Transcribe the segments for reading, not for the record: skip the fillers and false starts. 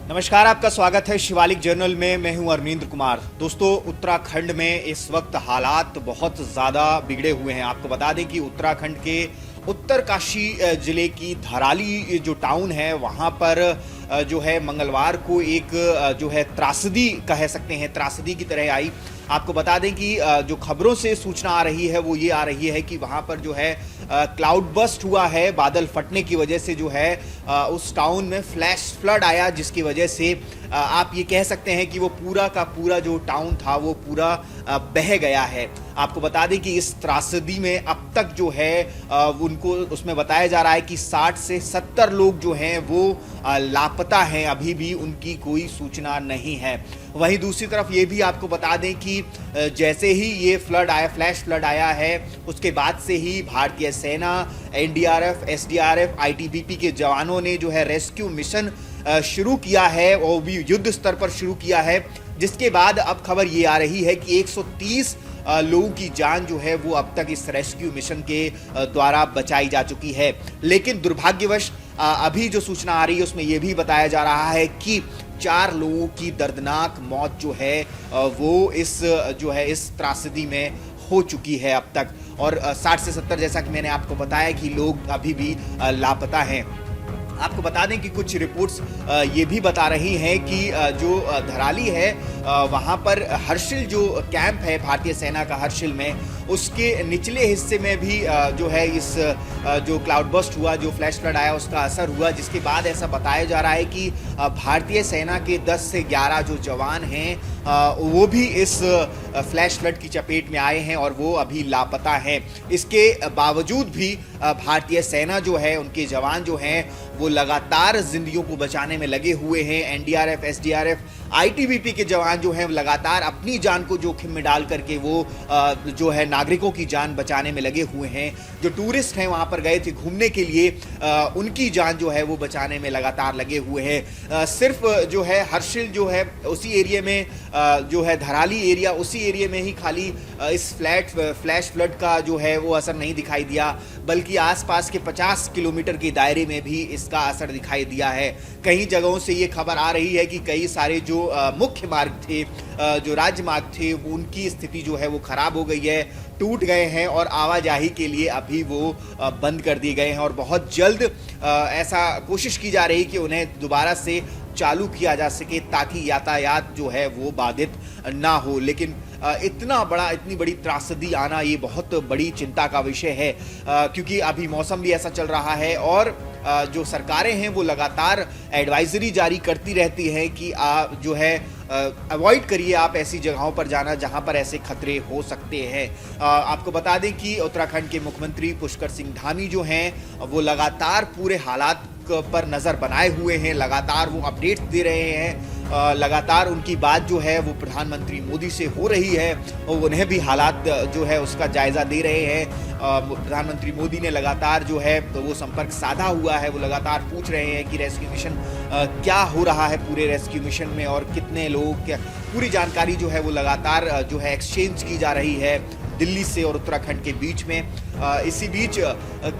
नमस्कार, आपका स्वागत है शिवालिक जर्नल में। मैं हूं अरविंद कुमार। दोस्तों, उत्तराखंड में इस वक्त हालात बहुत ज़्यादा बिगड़े हुए हैं। आपको बता दें कि उत्तराखंड के उत्तरकाशी जिले की धराली जो टाउन है वहां पर जो है मंगलवार को एक जो है त्रासदी कह सकते हैं, त्रासदी की तरह आई। आपको बता दें कि जो खबरों से सूचना आ रही है वो ये आ रही है कि वहाँ पर जो है क्लाउड बस्ट हुआ है, बादल फटने की वजह से जो है उस टाउन में फ्लैश फ्लड आया, जिसकी वजह से आप ये कह सकते हैं कि वो पूरा का पूरा जो टाउन था वो पूरा बह गया है। आपको बता दें कि इस त्रासदी में अब तक जो है उनको उसमें बताया जा रहा है कि 60 से 70 लोग जो हैं वो लापता हैं, अभी भी उनकी कोई सूचना नहीं है। वहीं दूसरी तरफ ये भी आपको बता दें कि जैसे ही ये फ्लड आया, फ्लैश फ्लड आया है, उसके बाद से ही भारतीय सेना, एनडीआरएफ, एसडीआरएफ, आईटीबीपी के जवानों ने जो है रेस्क्यू मिशन शुरू किया है और भी युद्ध स्तर पर शुरू किया है। जिसके बाद अब खबर ये आ रही है कि 130 लोगों की जान जो है वो अब तक इस रेस्क्यू मिशन के द्वारा बचाई जा चुकी है। लेकिन दुर्भाग्यवश अभी जो सूचना आ रही है उसमें यह भी बताया जा रहा है कि 4 लोगों की दर्दनाक मौत जो है वो इस त्रासदी में हो चुकी है अब तक, और 60 से 70 जैसा कि मैंने आपको बताया कि लोग अभी भी लापता हैं। आपको बता दें कि कुछ रिपोर्ट्स ये भी बता रही हैं कि जो धराली है वहाँ पर हर्षिल जो कैंप है भारतीय सेना का हर्षिल में, उसके निचले हिस्से में भी जो है इस जो क्लाउड बस्ट हुआ, जो फ्लैश फ्लड आया, उसका असर हुआ। जिसके बाद ऐसा बताया जा रहा है कि भारतीय सेना के 10 से 11 जो जवान हैं वो भी इस फ्लैश फ्लड की चपेट में आए हैं और वो अभी लापता हैं। इसके बावजूद भी भारतीय सेना जो है, उनके जवान जो हैं वो लगातार जिंदगियों को बचाने में लगे हुए हैं। एनडीआरएफ, एसडीआरएफ, आईटीबीपी के जवान जो हैं लगातार अपनी जान को जोखिम में डाल करके वो जो है नागरिकों की जान बचाने में लगे हुए हैं। जो टूरिस्ट हैं वहाँ पर गए थे घूमने के लिए, उनकी जान जो है वो बचाने में लगातार लगे हुए हैं। सिर्फ जो है हर्षिल जो है उसी एरिया में जो है धराली एरिया, उसी एरिया में ही खाली इस फ्लैश फ्लड का जो है वो असर नहीं दिखाई दिया, बल्कि आसपास के 50 किलोमीटर के दायरे में भी इसका असर दिखाई दिया है। कई जगहों से ये खबर आ रही है कि कई सारे जो मुख्य मार्ग थे, जो राज्य मार्ग थे, उनकी स्थिति जो है वो खराब हो गई है, टूट गए हैं और आवाजाही के लिए अभी वो बंद कर दिए गए हैं। और बहुत जल्द ऐसा कोशिश की जा रही है कि उन्हें दोबारा से चालू किया जा सके ताकि यातायात जो है वो बाधित ना हो। लेकिन इतनी बड़ी त्रासदी आना ये बहुत बड़ी चिंता का विषय है, क्योंकि अभी मौसम भी ऐसा चल रहा है और जो सरकारें हैं वो लगातार एडवाइजरी जारी करती रहती हैं कि जो है अवॉइड करिए आप ऐसी जगहों पर जाना जहां पर ऐसे खतरे हो सकते हैं। आपको बता दें कि उत्तराखंड के मुख्यमंत्री पुष्कर सिंह धामी जो हैं वो लगातार पूरे हालात पर नज़र बनाए हुए हैं, लगातार वो अपडेट्स दे रहे हैं, लगातार उनकी बात जो है वो प्रधानमंत्री मोदी से हो रही है और उन्हें भी हालात जो है उसका जायज़ा दे रहे हैं। प्रधानमंत्री मोदी ने लगातार जो है तो वो संपर्क साधा हुआ है, वो लगातार पूछ रहे हैं कि रेस्क्यू मिशन क्या हो रहा है पूरे रेस्क्यू मिशन में और कितने लोग, क्या पूरी जानकारी जो है वो लगातार जो है एक्सचेंज की जा रही है दिल्ली से और उत्तराखंड के बीच में। इसी बीच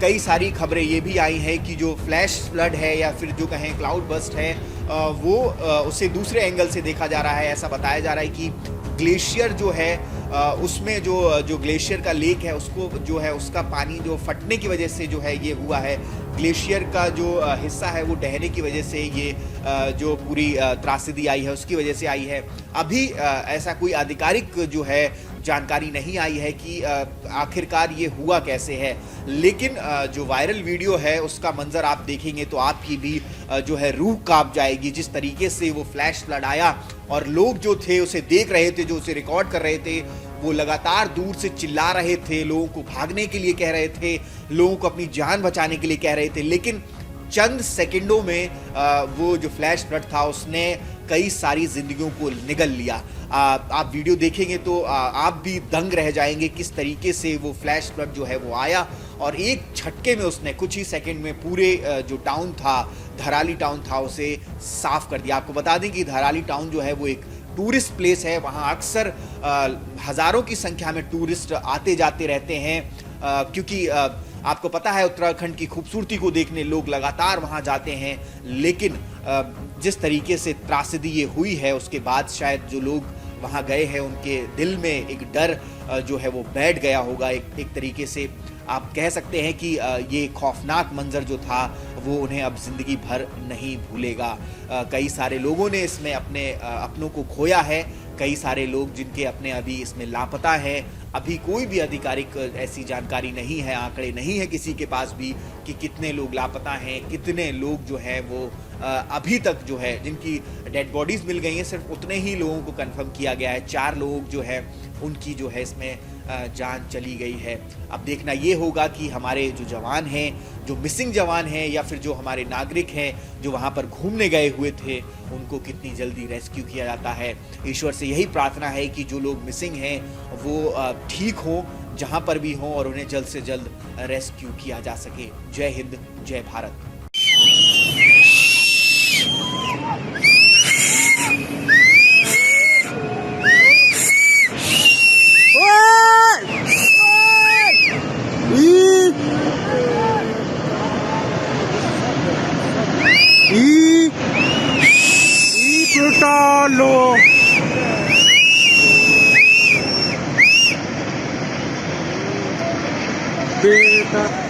कई सारी खबरें ये भी आई हैं कि जो फ्लैश फ्लड है या फिर जो कहें क्लाउड बस्ट है वो उसे दूसरे एंगल से देखा जा रहा है। ऐसा बताया जा रहा है कि ग्लेशियर जो है उसमें जो ग्लेशियर का लेक है उसको जो है उसका पानी जो फटने की वजह से जो है ये हुआ है। ग्लेशियर का जो हिस्सा है वो ढहने की वजह से ये जो पूरी त्रासदी आई है उसकी वजह से आई है। अभी ऐसा कोई आधिकारिक जो है जानकारी नहीं आई है कि आखिरकार ये हुआ कैसे है, लेकिन जो वायरल वीडियो है उसका मंजर आप देखेंगे तो आपकी भी जो है रूह कांप जाएगी। जिस तरीके से वो फ्लैश फ्लड आया और लोग जो थे उसे देख रहे थे, जो उसे रिकॉर्ड कर रहे थे, वो लगातार दूर से चिल्ला रहे थे, लोगों को भागने के लिए कह रहे थे, लोगों को अपनी जान बचाने के लिए कह रहे थे। लेकिन चंद सेकंडों में वो जो फ्लैश फ्लड था उसने कई सारी जिंदगियों को निगल लिया। आप वीडियो देखेंगे तो आप भी दंग रह जाएंगे किस तरीके से वो फ्लैश फ्लड जो है वो आया और एक झटके में उसने कुछ ही सेकंड में पूरे जो टाउन था, धराली टाउन था, उसे साफ कर दिया। आपको बता दें कि धराली टाउन जो है वो एक टूरिस्ट प्लेस है, वहाँ अक्सर हज़ारों की संख्या में टूरिस्ट आते जाते रहते हैं, क्योंकि आपको पता है उत्तराखंड की खूबसूरती को देखने लोग लगातार वहां जाते हैं, लेकिन जिस तरीके से त्रासदी ये हुई है उसके बाद शायद जो लोग वहां गए हैं उनके दिल में एक डर जो है वो बैठ गया होगा। एक तरीके से आप कह सकते हैं कि ये खौफनाक मंजर जो था वो उन्हें अब जिंदगी भर नहीं भूलेगा। कई सारे लोगों ने इसमें अपने अपनों को खोया है, कई सारे लोग जिनके अपने अभी इसमें लापता हैं। अभी कोई भी आधिकारिक ऐसी जानकारी नहीं है, आंकड़े नहीं है किसी के पास भी कि कितने लोग लापता हैं, कितने लोग जो है वो अभी तक जो है जिनकी डेड बॉडीज मिल गई हैं, सिर्फ उतने ही लोगों को कंफर्म किया गया है। 4 लोग जो है उनकी जो है इसमें जान चली गई है। अब देखना ये होगा कि हमारे जो जवान हैं, जो मिसिंग जवान हैं, या फिर जो हमारे नागरिक हैं जो वहाँ पर घूमने गए हुए थे, उनको कितनी जल्दी रेस्क्यू किया जाता है। ईश्वर से यही प्रार्थना है कि जो लोग मिसिंग हैं वो ठीक हों, जहाँ पर भी हों, और उन्हें जल्द से जल्द रेस्क्यू किया जा सके। जय हिंद, जय भारत। लो बेटा